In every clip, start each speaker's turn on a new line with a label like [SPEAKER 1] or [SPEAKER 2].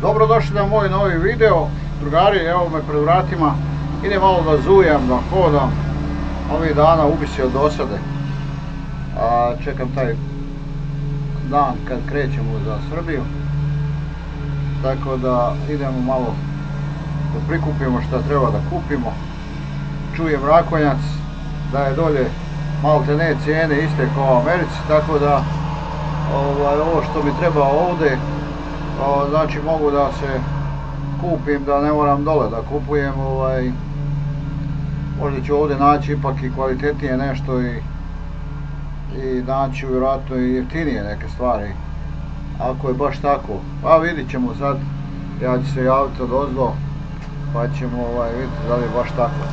[SPEAKER 1] Dobrodošli na moj novi video. Drugari, evo me pred vratima. Idem malo da zujam, da hodam. Ovih dana ubisi od dosade. Čekam taj dan kad krećemo za Srbiju. Tako da idemo malo da prikupimo šta treba da kupimo. Čujem Rakonjac da je dolje malte ne cijene iste kao u Americi, tako da ovo što mi treba ovdje, znači mogu da se kupim, da ne moram dole da kupujem, možda ću ovdje naći ipak i kvalitetnije nešto i naći vjerojatno i jeftinije neke stvari, ako je baš tako. Pa vidit ćemo sad, ja ću se javiti od ozdo pa ćemo vidjeti da li je baš tako.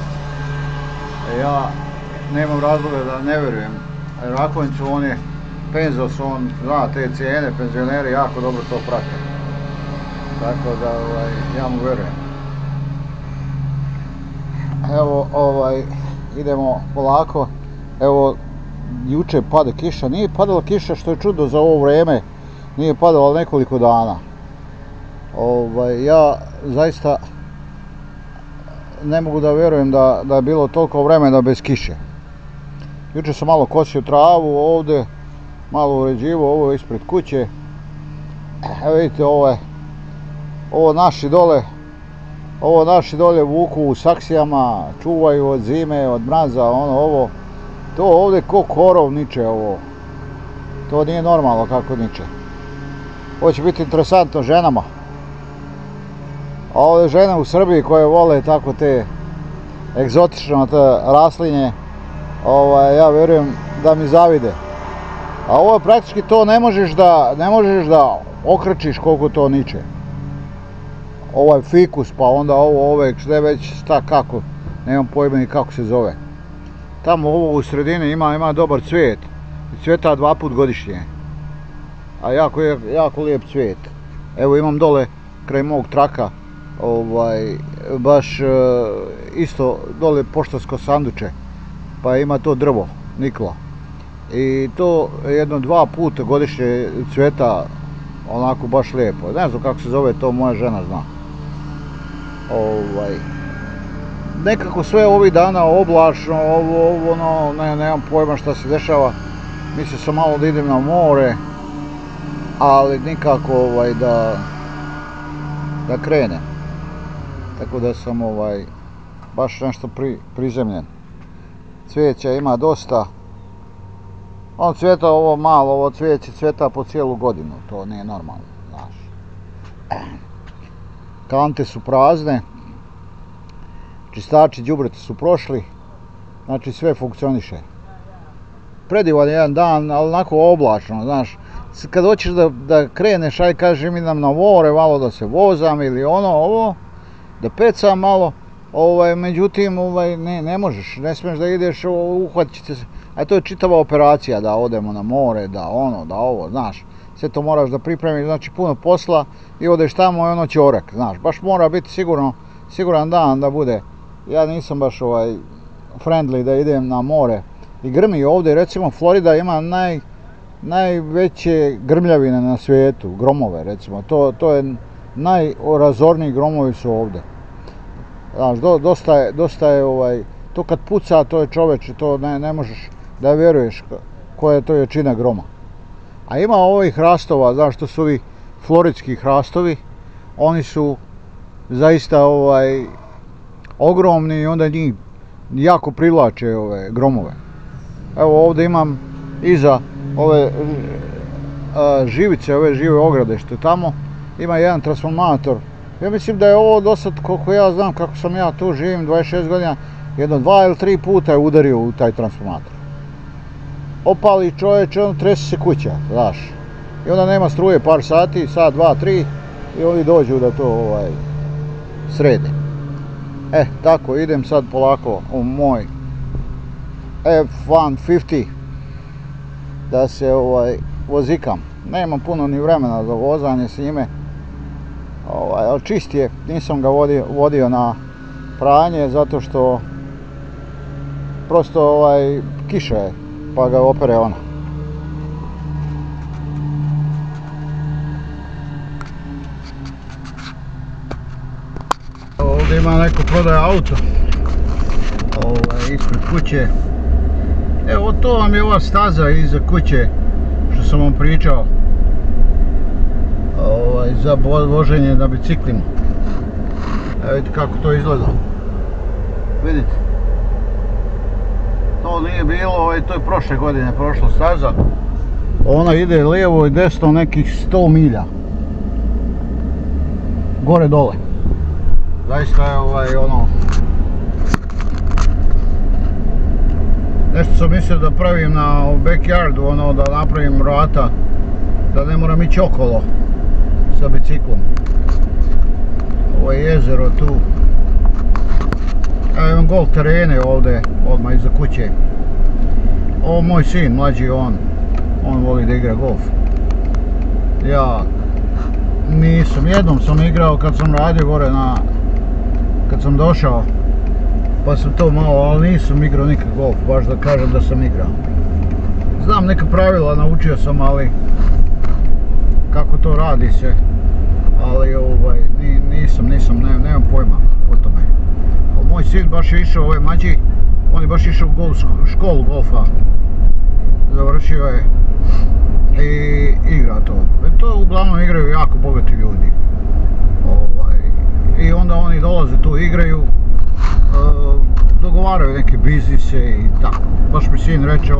[SPEAKER 1] Ja nemam razloga da ne vjerujem Rakonjcu, on je penzos, on zna te cijene, penzioneri jako dobro to prate. Tako da ja mu vjerujem. Evo idemo polako. Evo juče pada kiša, nije padala kiša što je čudo za ovo vrijeme, nije padala nekoliko dana. Ja zaista ne mogu da vjerujem da je bilo toliko vremena bez kiše. Juče sam malo kosio travu ovdje, malo uređivo ovo ispred kuće. Evo vidite, ovo naši dole vuku u saksijama, čuvaju od zime, od mraza, ovo. To ovdje ko korov niče ovo. To nije normalno kako niče. Ovo će biti interesantno ženama. A ovdje žene u Srbiji koje vole tako te egzotične raslinje, ja vjerujem da mi zavide. A ovo praktički to ne možeš da okrečiš koliko to niče. Ovaj fikus, pa onda ove sve već šta kako, nemam pojma ni kako se zove. Tamo ovo u sredini ima dobar cvijet, cvjeta 2 puta godišnje. A jako lijep cvijet. Evo imam dole kraj mog traka, baš isto dole poštansko sanduče, pa ima to drvo, nikla. I to 1-2 puta godišnje cvjeta, onako baš lijepo. Ne znam kako se zove, to moja žena zna. Nekako sve ovih dana oblačno, nemam pojma šta se dešava. Mislio sam malo da idem na more, ali nikako da krenem. Tako da sam baš nešto prizemljen. Cvijeća ima dosta. On cvjeta ovo malo, ovo cvijeće cvjeta po cijelu godinu, to nije normalno, znaš. Kante su prazne, čistači đubreta su prošli, znači sve funkcioniše. Predivan je jedan dan, ali onako oblačno, znaš. Kad hoćeš da kreneš, aj kažem idem na more, malo da se vozam ili ovo, da pecam malo, međutim ne možeš, ne smiješ da ideš, uhvatit ćete se. A to je čitava operacija da odemo na more, da ovo, znaš. Sve to moraš da pripremiš, znači puno posla i odeš tamo i ćorak, znaš. Baš mora biti siguran dan da bude. Ja nisam baš friendly da idem na more. I grmi ovdje, recimo Florida ima najveće grmljavine na svijetu, gromove recimo. To je najrazorniji gromovi su ovdje. Znaš, dosta je to kad puca, to je čoveče, to ne možeš da vjeruješ koja je to jačina groma. A ima ovih hrastova, znaš, to su ovi floridski hrastovi, oni su zaista ogromni i onda njih jako privlače ove gromove. Evo ovdje imam iza ove živice, ove žive ograde što je tamo, ima jedan transformator. Ja mislim da je ovo dosad, koliko ja znam, kako sam ja tu živim 26 godina, 1, 2 ili 3 puta je udario u taj transformator. Opali čovječe, trese se kuća, znaš. I onda nema struje par sati, sat, 2, 3 i oni dođu da to srede. Tako, idem sad polako u moj F-150 da se vozikam. Nemam puno ni vremena za vozanje s njime. Ali čist je, nisam ga vodio na pranje zato što prosto kiša je pa ga opere ona. ima neko prodaje auto ispred kuće. Evo to vam je ova staza iza kuće što sam vam pričao za voženje na biciklima. Evo vidite kako to izgleda. Vidite, to nije bilo, to je prošle godine prošla staza. Ona ide lijevo i desno nekih 100 milja gore dole. Zaista je ono, nešto sam mislio da pravim na backyardu, ono da napravim vrata da ne moram ići okolo sa biciklom. Ovo je jezero tu. Evo imam golf terene ovdje odmah iza kuće. Ovo moj sin mlađi, on voli da igra golf. Ja nisam, jednom sam igrao kad sam radio gore kad sam došao, pa sam to malo, ali nisam igrao nikad golf, baš da kažem da sam igrao. Znam neka pravila, naučio sam, ali kako to radi se, ali nemam pojma o tome. Ali moj sin baš je išao, mlađi, on je baš išao u školu golfa, završio je i igra to. To uglavnom igraju jako bogati ljudi. I onda oni dolaze tu, igraju, dogovaraju neke biznise i tako. Baš mi sin reče,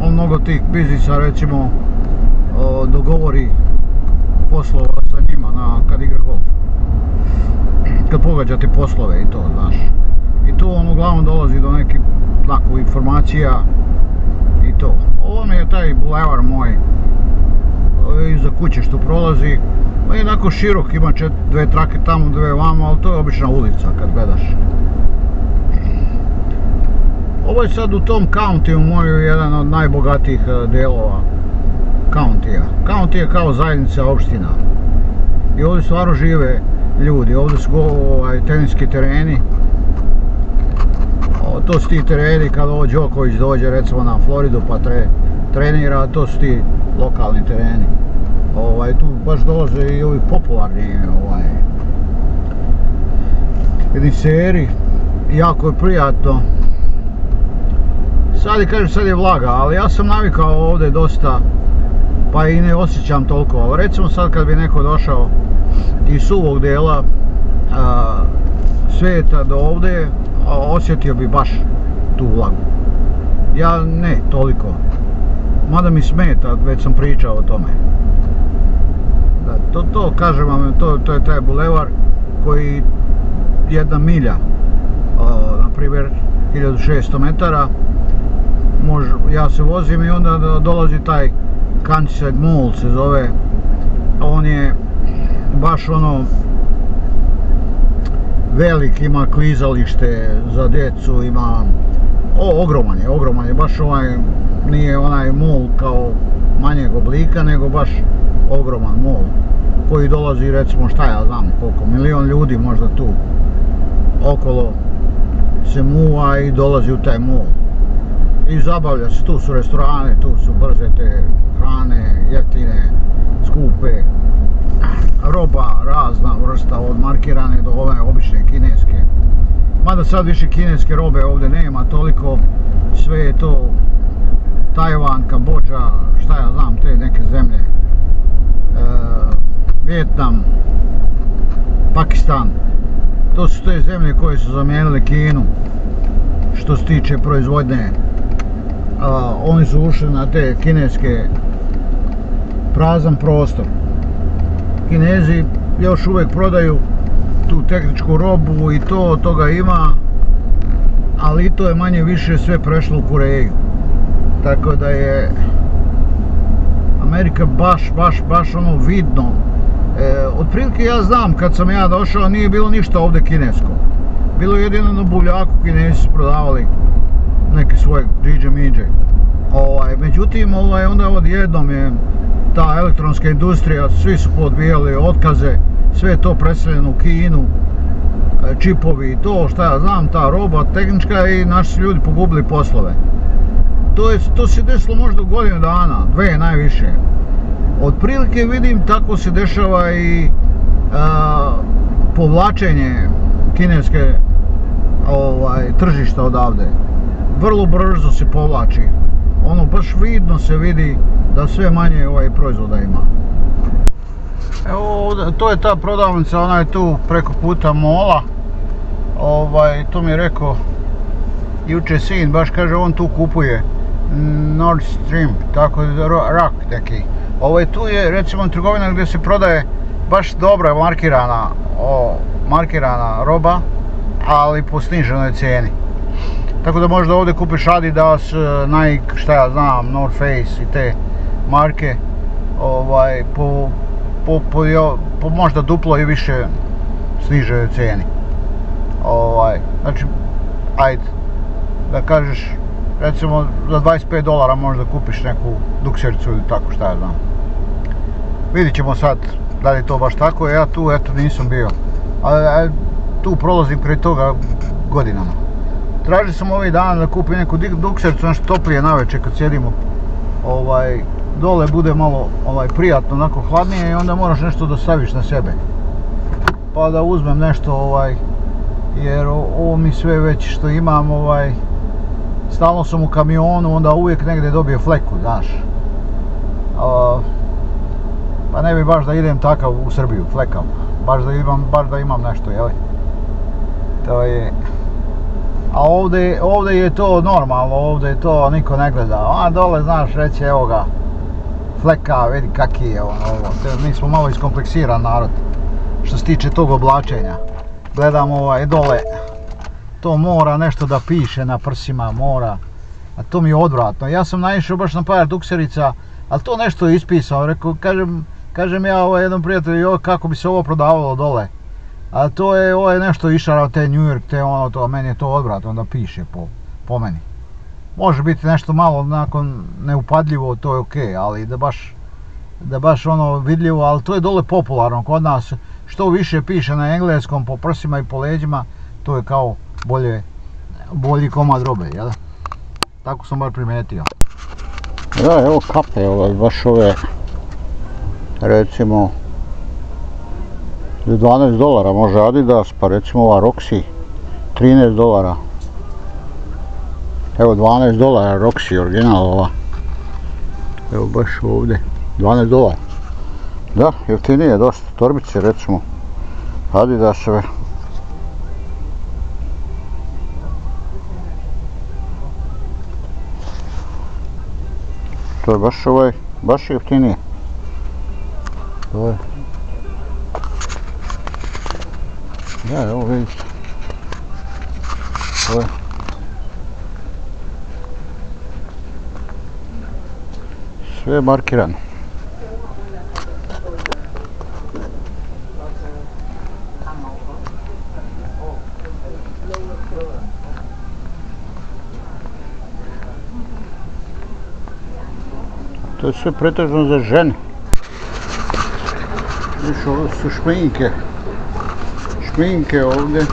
[SPEAKER 1] on mnogo tih biznisa recimo dogovori poslova sa njima kad igra golf. Kad pogađate poslove i to, znaš. I tu on uglavnom dolazi do nekih informacija i to. Ovo mi je taj bulevar moj iza kuće što prolazi. On je jednako širok, ima dve trake tamo, dve vamo, ali to je obična ulica kad gledaš. Ovo je sad u tom countiju moju jedan od najbogatijih dijelova countija. County je kao zajednica opština. I ovdje stvarno žive ljudi, ovdje su teniski tereni. To su ti tereni kad ovo Đoković dođe recimo na Floridu pa trenira, to su ti lokalni tereni. Tu baš dolaze i ovi popularni teniseri, jako je prijatno. Sad je vlaga, ali ja sam navikao ovdje dosta, pa i ne osjećam toliko. Ali recimo sad kad bi neko došao iz suvog dijela svijeta do ovdje, osjetio bi baš tu vlagu. Ja ne toliko, mada mi smeta, već sam pričao o tome. To kažem vam, to je taj bulevar koji jedna milja, na primjer 1600 metara, ja se vozim i onda dolazi taj Countryside Mall se zove. On je baš ono velik, ima klizalište za djecu, ima ogroman je, baš nije onaj mall kao manjeg oblika, nego baš ogroman mall koji dolazi recimo šta ja znam koliko, milion ljudi možda tu okolo se muva i dolazi u taj mall i zabavlja se. Tu su restorane, tu su brze te hrane, jeftine, skupe, roba razna vrsta od markirane do ove obične kineske. Mada sad više kineske robe ovdje nema toliko, sve je to Tajvan, Kambodža, šta ja znam, te neke zemlje, Vijetnam, Pakistan. To su te zemlje koje su zamijenile Kinu što se tiče proizvodnje. Oni su ušli na te kineske prazan prostor. Kinezi još uvijek prodaju tu tehničku robu i toga ima, ali i to je manje više sve prešlo u Koreju. Tako da je Amerika baš ono vidno. Otprilike ja znam, kad sam ja došao nije bilo ništa ovdje kinesko. Bilo je jedino na buvljaku, Kinezi su prodavali neke svoje džiđe-miđe. Međutim, onda odjednom je ta elektronska industrija, svi su podbijali otkaze, sve je to preseljeno u Kinu, čipovi i to, šta ja znam, ta roba tehnička, i naši su ljudi pogubili poslove. To se desilo možda u godinu dana, dve najviše. Otprilike vidim tako se dešava i povlačenje kineske tržišta odavde. Vrlo brzo se povlači. Ono baš vidno se vidi da sve manje proizvoda ima. Evo, to je ta prodavnica, ona je tu preko puta mola. To mi je rekao juče sin, baš kaže on tu kupuje Nord Stream, tako rak neki. Tu je recimo trgovina gdje se prodaje baš dobra markirana roba, ali po sniženoj cijeni. Tako da možda ovdje kupiš Adidas, Nike, šta ja znam, North Face i te marke po možda duplo i više sniženoj cijeni. Znači, ajde, da kažeš, recimo za $25 možda kupiš neku duksericu ili tako, šta ja znam. Vidit ćemo sad da li je to baš tako, ja tu eto nisam bio, ali tu prolazim kraj toga godinama. Tražio sam ovih dana da kupim neku duksericu, nešto toplije navečer kad sjedimo, dole bude malo prijatno, onako hladnije i onda moraš nešto da staviš na sebe. Pa da uzmem nešto, jer ovo mi sve već što imam, stalno sam u kamionu, onda uvijek negdje dobije fleku, znaš. Pa ne bi baš da idem takav u Srbiju, flekav. Baš da imam nešto, jel? To je... A ovdje je to normalno, ovdje to niko ne gleda. A dole, znaš, reći, evo ga, fleka, vidi kaki je ovo. Mi smo malo iskompleksiran narod, što se tiče tog oblačenja. Gledam dole, to mora nešto da piše na prsima, mora. A to mi je odvratno. Ja sam naišao baš na par dukserica, ali to nešto je ispisao. Rekao, kažem ja jednom prijatelju, kako bi se ovo prodavalo dole. A to je nešto išarao te New York, te to, meni je to odvratno da piše po meni. Može biti nešto malo nakon neupadljivo, to je okej, ali da baš vidljivo, ali to je dole popularno kod nas. Što više piše na engleskom po prsima i po leđima, to je kao bolji komad robe, jel? Tako sam bar primijetio. Da, evo kape, baš ove, recimo, za $12 može Adidas, pa recimo ova Roxy, $13. Evo $12 Roxy, original ova. Evo baš ovdje, $12. Da, jeftinije dosta, torbice recimo, Adidasove. To je baš jeftinije. To je. Da, evo vidite. To je. Sve je markirano. To je sve pretežno za žene. Viš, ovo su šminke. Šminke ovdje.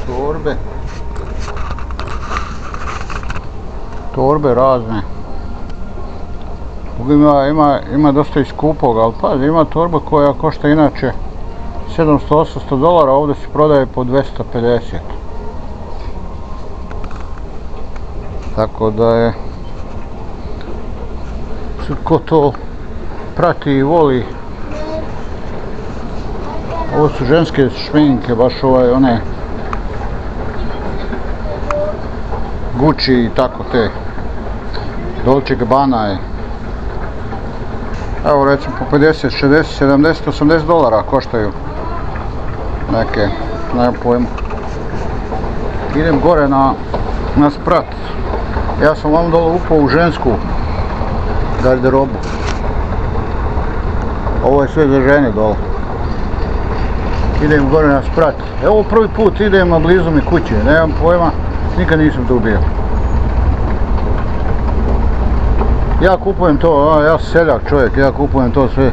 [SPEAKER 1] Torbe. Torbe razne. Ima dosta i skupog, ali pazi, ima torba koja košta inače $700-800, ovdje se prodaje po 250. Tako da je, ko to prati i voli, ovo su ženske šminke, baš one Gucci i tako te, Dolce Gabbana je. Evo recimo po 50, 60, 70, $80 koštaju neke, nemam pojma. Idem gore na sprat. Ja sam vam dole upao u žensku garderobu. Ovo je sve za žene dole. Idem gore na sprat. Evo prvi put idem, a blizu mi kuće, nemam pojma, nikad nisam tu bio. Ja kupujem to, ja sam seljak čovjek, ja kupujem to sve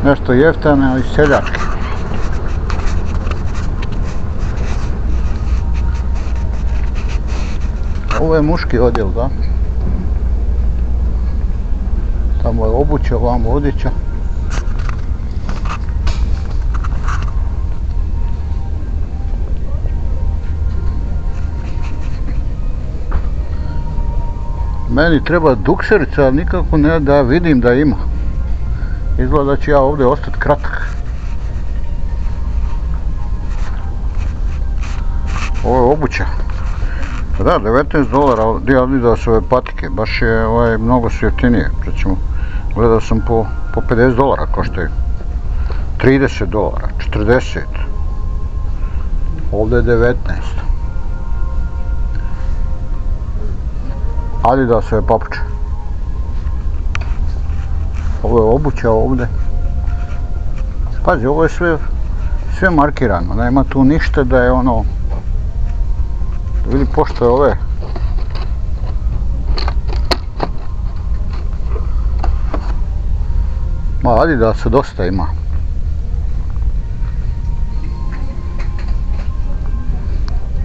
[SPEAKER 1] nešto jeftane i seljačke. Ovo je muški odjel, da? Tamo je obuća, ovamo odjeća. Meni treba dukserica, ali nikako ne da vidim da ima. Izgleda da ću ja ovdje ostati kratak. Ovo je obuća. Da, $19 Adidasove patike, baš je mnogo su jeftinije. Recimo, gledao sam po $50 koštaju. $30, 40. Ovdje je 19. Adidasove papuče. Ovo je obuća ovdje. Pazi, ovo je sve markirano, nema tu ništa da je ono... Vidi pošto je ove. Ma Adidasa dosta ima.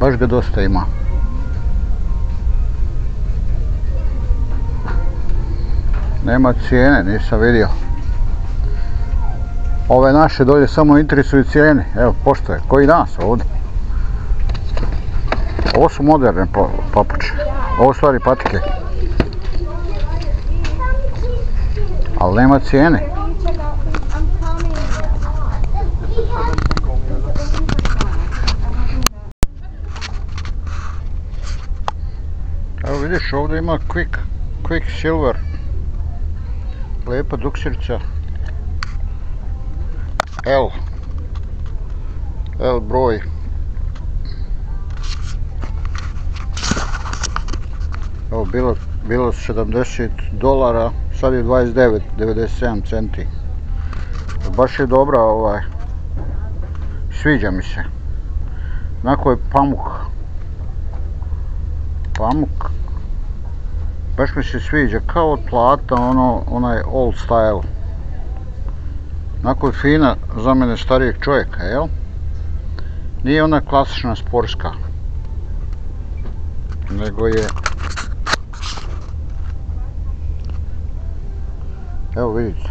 [SPEAKER 1] Baš ga dosta ima. Nema cijene, nisam vidio. Ove naše dolje samo interesuju cijene. Evo, pošto je, koji nas ovdje. Ovo su moderne papuče. Ovo stvari patike. Ali nema cijene. Evo vidiš, ovdje ima Quicksilver. Lijepa dukserica. L broj. Evo bilo $70, sad je 29,97 centi. Baš je dobra sviđa mi se. Onako je pamuk. Baš mi se sviđa, kao od plata, onaj old style. Onako je fina za mene starijeg čovjeka, jel? Nije ona klasična sportska. Nego je... Evo vidite.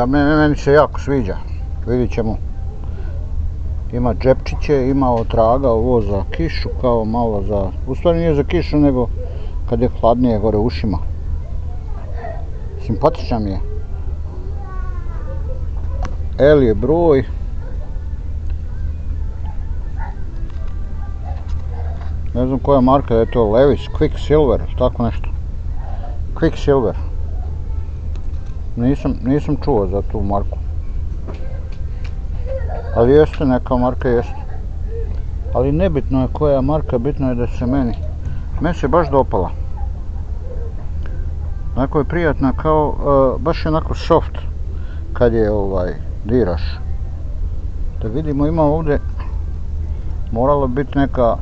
[SPEAKER 1] Meni se jako sviđa. Vidit ćemo. Ima džepčiće, ima otraga, ovo za kišu, kao malo za... U stvari nije za kišu, nego kad je hladnije gore u ušima. Simpatična mi je. L je broj. Ne znam koja marka je to, Levi's, Quicksilver, tako nešto. Quicksilver. Nisam čuo za tu marku. Ali jeste, neka marka jeste. Ali nebitno je koja marka, bitno je da se meni se baš dopala. Onako je prijatna, kao, baš je onako soft kad je diraš. Da vidimo, ima ovdje, moralo biti neka,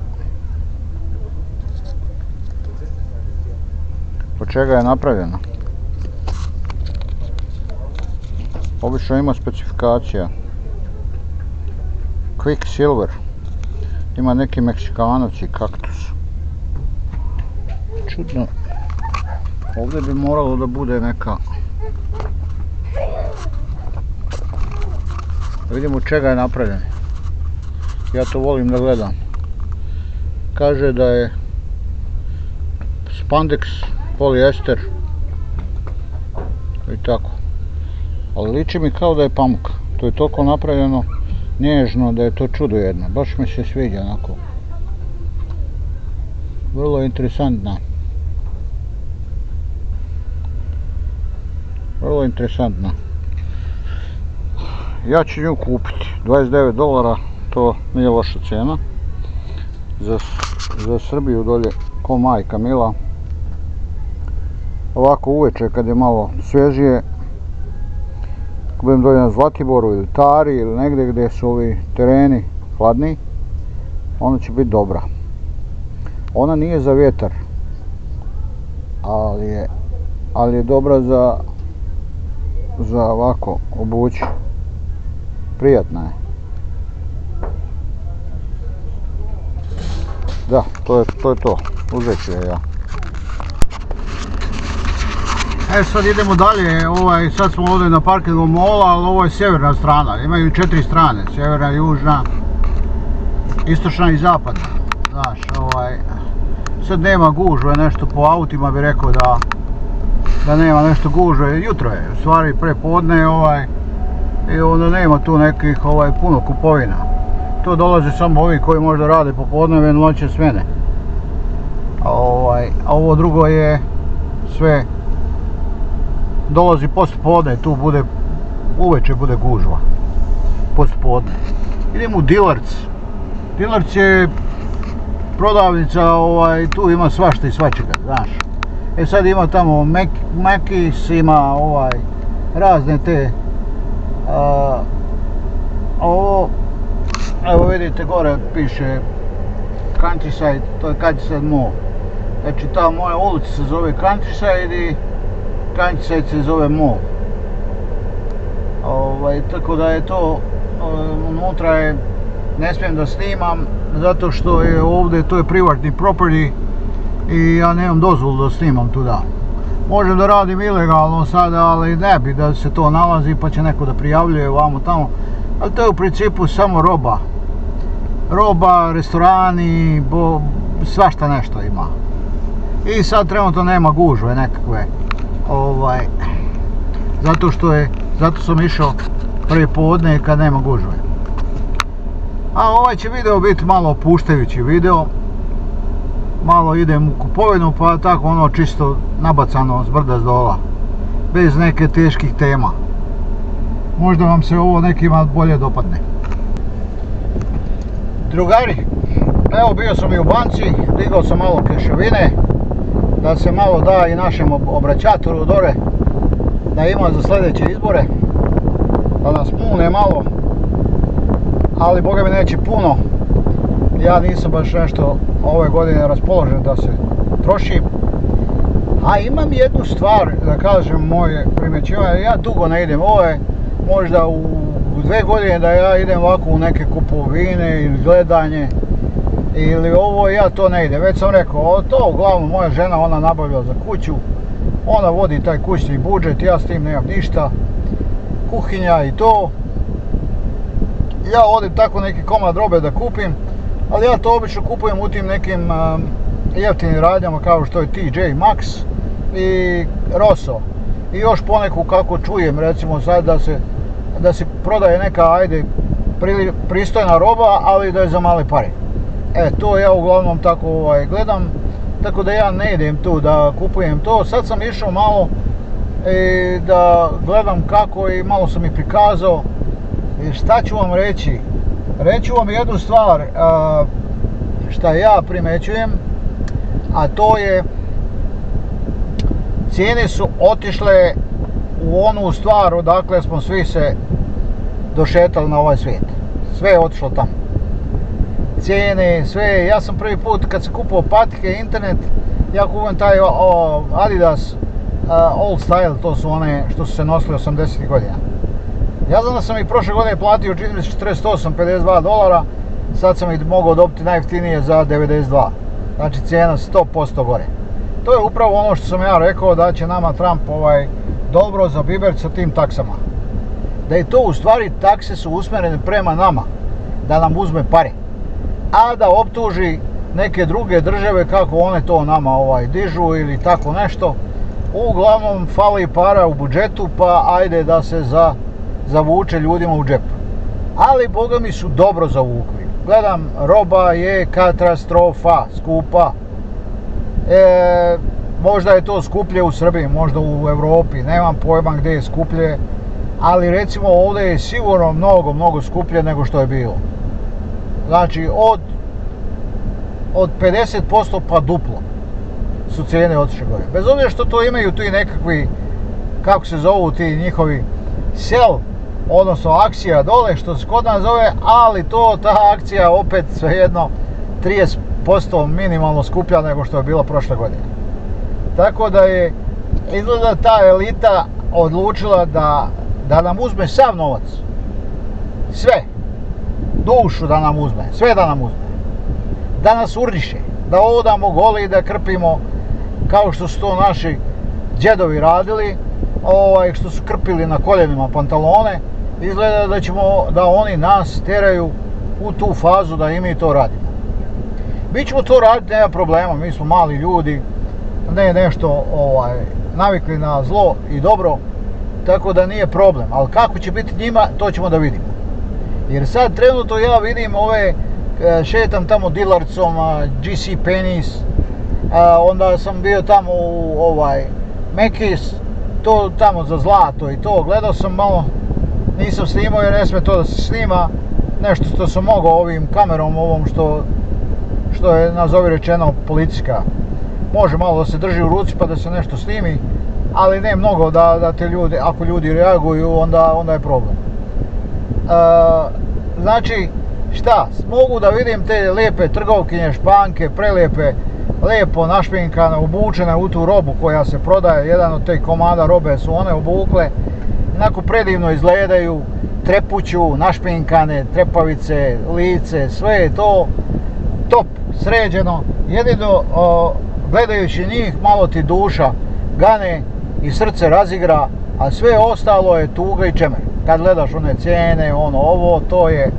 [SPEAKER 1] od čega je napravljena. Obično ima specifikacija. Quicksilver. Ima neki Meksikanac i kaktus. Čudno. Ovdje bi moralo da bude neka... Da vidimo od čega je napravljen. Ja to volim da gledam. Kaže da je spandex, polijester i tako. Ali liči mi kao da je pamuk. To je toliko napravljeno nježno da je to čudo jedno. Baš mi se sviđa onako. Vrlo interesantna. Vrlo interesantna. Ja ću nju kupiti. $29, to nije loša cijena. Za Srbiju dolje ko majka mila. Ovako uveče kad je malo svježije, ako budem dolje na Zlatiboru ili Tari ili negdje gdje su ovi tereni hladni, ona će biti dobra. Ona nije za vjetar, ali je dobra za ovako obući. Prijatna je. Da, to je to. Uzet ću je ja. Sad idemo dalje, sad smo ovdje na parkingu mola, ali ovo je sjeverna strana, imaju 4 strane, sjeverna, južna, istočna i zapadna, znaš, sad nema gužve, nešto po autima bi rekao da nema nešto gužve, jutro je, u stvari prepodne i onda nema tu nekih puno kupovina, to dolaze samo ovi koji možda rade popodneve, noće smjene, a ovo drugo je sve dolazi poslijepodne, tu bude, uveče bude gužva, poslijepodne. Idemo u Dillard's. Dillard's je prodavnica, tu ima svašta i svačega, znaš. Sad ima tamo Mac's, ima razne te, evo vidite gore piše Countryside, to je Countryside Mall. Znači ta moja ulica se zove Countryside i Countryside se zove Mall. Tako da je to, unutra je, ne smijem da snimam, zato što je ovdje, to je privatni property i ja nemam dozvolu da snimam tuda. Možem da radim ilegalno sada, ali ne bi da se to nalazi pa će neko da prijavljuje ovamo tamo. Ali to je u principu samo roba. Roba, restorani, svašta nešto ima. I sad trenutno nema gužve nekakve. Zato sam išao prije podne kad nema gužve. A ovaj će video biti malo opuštajući video. Malo idem u kupovinu pa tako čisto nabacano s brda s dola. Bez neke teških tema. Možda vam se ovo nekima bolje dopadne. Drugari, evo bio sam i u banci, digao sam malo kešovine, da se malo da i našem obraćatoru dole, da ima za sljedeće izbore, da nas mune malo, ali boga mi neće puno, ja nisam baš nešto ove godine raspoložen da se trošim. A imam jednu stvar, da kažem, moje primjećivanje, ja dugo ne idem, ovo je možda u 2 godine da ja idem ovako u neke kupovine ili gledanje, ili ovo, ja to ne idem, već sam rekao, to uglavnom moja žena, ona nabavlja za kuću, ona vodi taj kućni budžet, ja s tim nemam ništa, kuhinja i to, ja odim tako neki komad robe da kupim, ali ja to obično kupujem u tim nekim jeftinim radnjama kao što je TJ Maxx i Rosso i još poneku kako čujem, recimo sad da se prodaje neka, ajde, pristojna roba, ali da je za male pare. To ja uglavnom tako gledam, tako da ja ne idem tu da kupujem to. Sad sam išao malo da gledam kako i malo sam i prikazao. I šta ću vam reći? Reću vam jednu stvar šta ja primećujem, a to je cijene su otišle u onu stvar odakle smo svi se došetali na ovaj svijet. Sve je otišlo tamo. Cijene, sve. Ja sam prvi put kad sam kupao patike, internet, ja kupujem taj Adidas Old Style, to su one što su se nosili 80. godina. Ja znam da sam ih prošle godine platio čini mi se 48-52 dolara, sad sam ih mogao dobiti najjeftinije za 92. Znači cijena 100% gore. To je upravo ono što sam ja rekao da će nama Trump dobro zabibert sa tim taksama. Da je to u stvari takse su usmjerene prema nama, da nam uzme pare. A da optuži neke druge države kako one to nama dižu ili tako nešto. Uglavnom fali para u budžetu pa ajde da se zavuče ljudima u džep. Ali boga mi su dobro zavukli. Gledam, roba je katastrofa, skupa. Možda je to skuplje u Srbiji, možda u Europi, nemam pojma gdje je skuplje, ali recimo ovdje je sigurno mnogo skuplje nego što je bilo. Znači od 50% pa duplo su cijene otišle gore. Bez obzira što to imaju tu i nekakvi, kako se zovu ti njihovi sel, odnosno akcija dole što se kod nas zove, ali ta akcija opet svejedno 30% minimalno skuplja nego što je bila prošle godine. Tako da je izgleda ta elita odlučila da nam uzme sav novac. Sve. Dušu da nam uzme. Sve da nam uzme. Da nas urniše. Da odamo goli i da krpimo kao što su to naši djedovi radili, što su krpili na koljenima pantalone. Izgleda da oni nas teraju u tu fazu da i mi to radimo. Mi ćemo to raditi, nema problema, mi smo mali ljudi, ne nešto navikli na zlo i dobro, tako da nije problem. Ali kako će biti njima, to ćemo da vidimo. Jer sad trenutno ja vidim šetam tamo Dillardsom, GC Pennies, onda sam bio tamo u Mekis, to tamo za zlato i to, gledao sam malo, nisam snimao jer ne sme to da se snima, nešto što sam mogao ovim kamerom ovom što je nazovi rečeno policijska. Može malo da se drži u ruci pa da se nešto snimi, ali ne mnogo da te ljudi, ako ljudi reaguju onda je problem. Znači, šta, mogu da vidim te lijepe trgovkinje, Španke, prelijepe, lijepo našminkane, obučene u tu robu koja se prodaje, jedan od te komada robe su one obukle, onako predivno izgledaju, trepuću, našminkane, trepavice, lice, sve je to top, sređeno, jedino gledajući njih malo ti duša gane i srce razigra, a sve ostalo je tuga i čemer. Kad gledaš one cijene, ovo, to je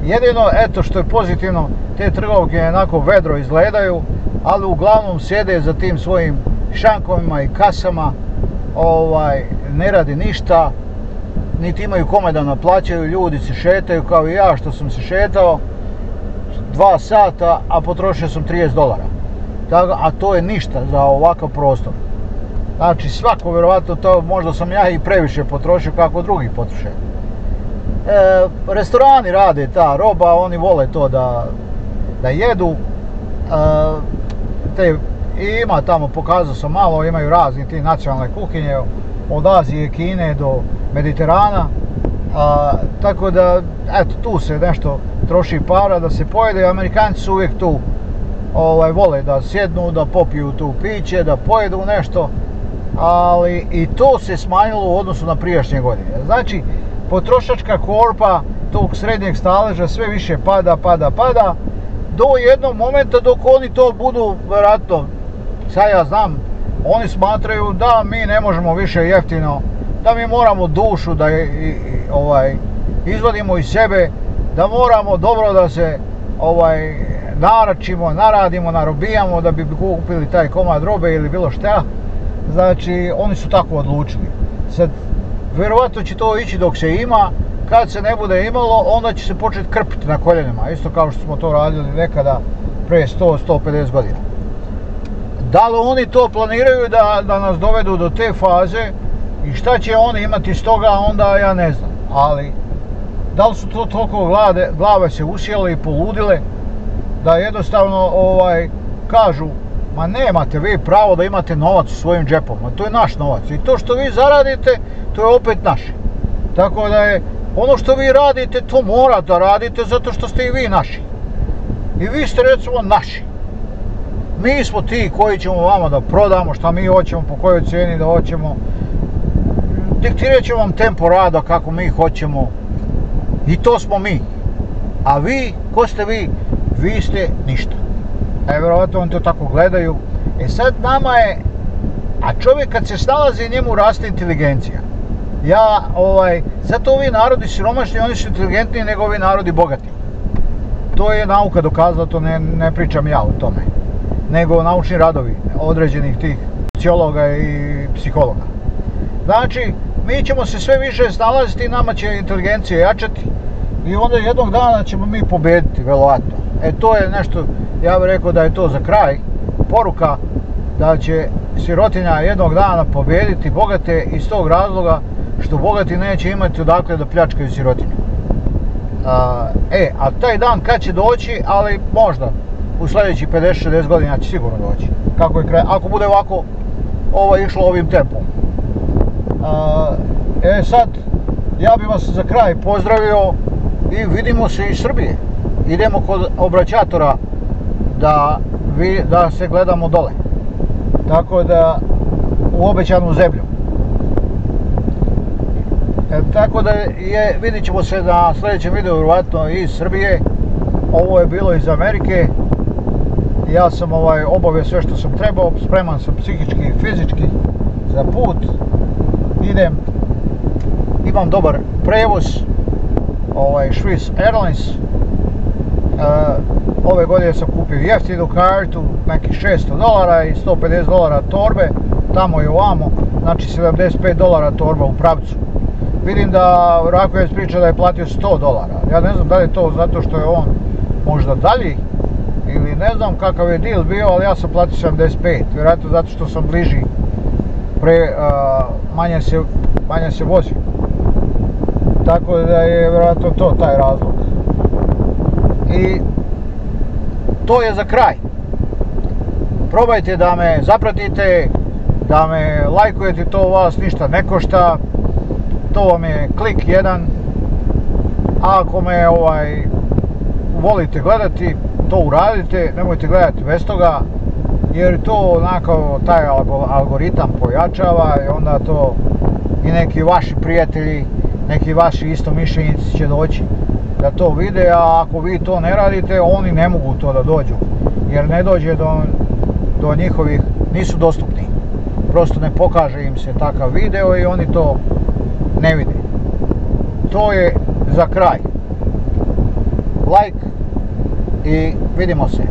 [SPEAKER 1] jedino, eto što je pozitivno, te trgovke onako vedro izgledaju, ali uglavnom sjede za tim svojim šankovima i kasama, ne radi ništa, niti imaju kome da naplaćaju, ljudi se šetaju kao i ja što sam se šetao 2 sata, a potrošio sam $30. A to je ništa za ovakav prostor. Znači svako vjerovatno to, možda sam ja i previše potrošio kako drugi potroše. Restorani rade ta roba, oni vole to da jedu. I ima tamo, pokazao sam malo, imaju razni ti nacionalne kuhinje od Azije, Kine do Mediterana. Tako da, eto, tu se nešto troši para da se pojede. Amerikanci su uvijek tu, vole da sjednu, da popiju tu piće, da pojedu nešto, ali i to se smanjilo u odnosu na prijašnje godine. Znači, potrošačka korpa tog srednjeg staleža sve više pada, do jednog momenta dok oni to budu, vjerojatno, sad ja znam, oni smatraju da mi ne možemo više jeftino, da mi moramo dušu da izvadimo iz sebe, da moramo dobro da se naračimo, naradimo, narobijamo da bi kupili taj komad robe ili bilo šta. Znači, oni su tako odlučili. Sad, vjerovatno će to ići dok se ima, kad se ne bude imalo, onda će se početi krpiti na koljenima, isto kao što smo to radili nekada pre 100-150 godina. Da li oni to planiraju da nas dovedu do te faze i šta će oni imati s toga, onda ja ne znam. Ali, da li su to toliko glave se usjele i poludile, da jednostavno kažu, ma nemate vi pravo da imate novac u svojim džepovima, to je naš novac i to što vi zaradite, to je opet naše. Tako da je, ono što vi radite, to morate da radite zato što ste i vi naši. I vi ste recimo naši. Mi smo ti koji ćemo vama da prodamo šta mi hoćemo, po kojoj cijeni da hoćemo. Diktirat ćemo vam tempo rada kako mi hoćemo. I to smo mi. A vi, ko ste vi? Vi ste ništa. Vjerovatno oni to tako gledaju. Sad nama je, a čovjek kad se snalazi njemu raste inteligencija. Zato ovi narodi siromašni, oni su inteligentniji nego ovi narodi bogati. To je nauka dokazala, to ne pričam ja o tome. Nego naučni radovi određenih tih sociologa i psihologa. Znači, mi ćemo se sve više snalaziti i nama će inteligencija jačati i onda jednog dana ćemo mi pobediti, vjerovatno. To je nešto, ja bih rekao da je to za kraj poruka da će sirotinja jednog dana pobediti bogate iz tog razloga što bogati neće imati odakle da pljačkaju sirotinju. A taj dan kad će doći, ali možda u sljedećih 50-60 godina će sigurno doći. Ako bude ovako išlo ovim tempom. Sad, ja bih vas za kraj pozdravio i vidimo se iz Srbije. Idemo kod obraćatora da se gledamo dole. Tako da, u obećanu zemlju. Tako da vidit ćemo se na sljedećem videu vjerovatno iz Srbije. Ovo je bilo iz Amerike. Ja sam obavio sve što sam trebao, spreman sam psihički i fizički za put. Idem, imam dobar prevoz, Swiss Airlines. Ove godine sam kupio jeftinu kartu, nekih $600 i $150 torbe, tamo i ovamo, znači $75 torba u pravcu. Vidim da Raković priča da je platio $100. Ja ne znam da li je to zato što je on možda dalji ili ne znam kakav je deal bio, ali ja sam platio 75, vjerojatno zato što sam bliži, manje se vozi. Tako da je vjerojatno to taj razlog. I to je za kraj. Probajte da me zapratite, da me lajkujete, to vas ništa ne košta. To vam je klik jedan. A ako me volite gledati, to uradite, nemojte gledati bez toga, jer to onako taj algoritam pojačava i onda to i neki vaši prijatelji, neki vaši istomišljenici će doći da to vide, a ako vi to ne radite, oni ne mogu to da dođu, jer ne dođe do njihovih, nisu dostupni. Prosto ne pokaže im se takav video i oni to ne vide. To je za kraj. Like i vidimo se.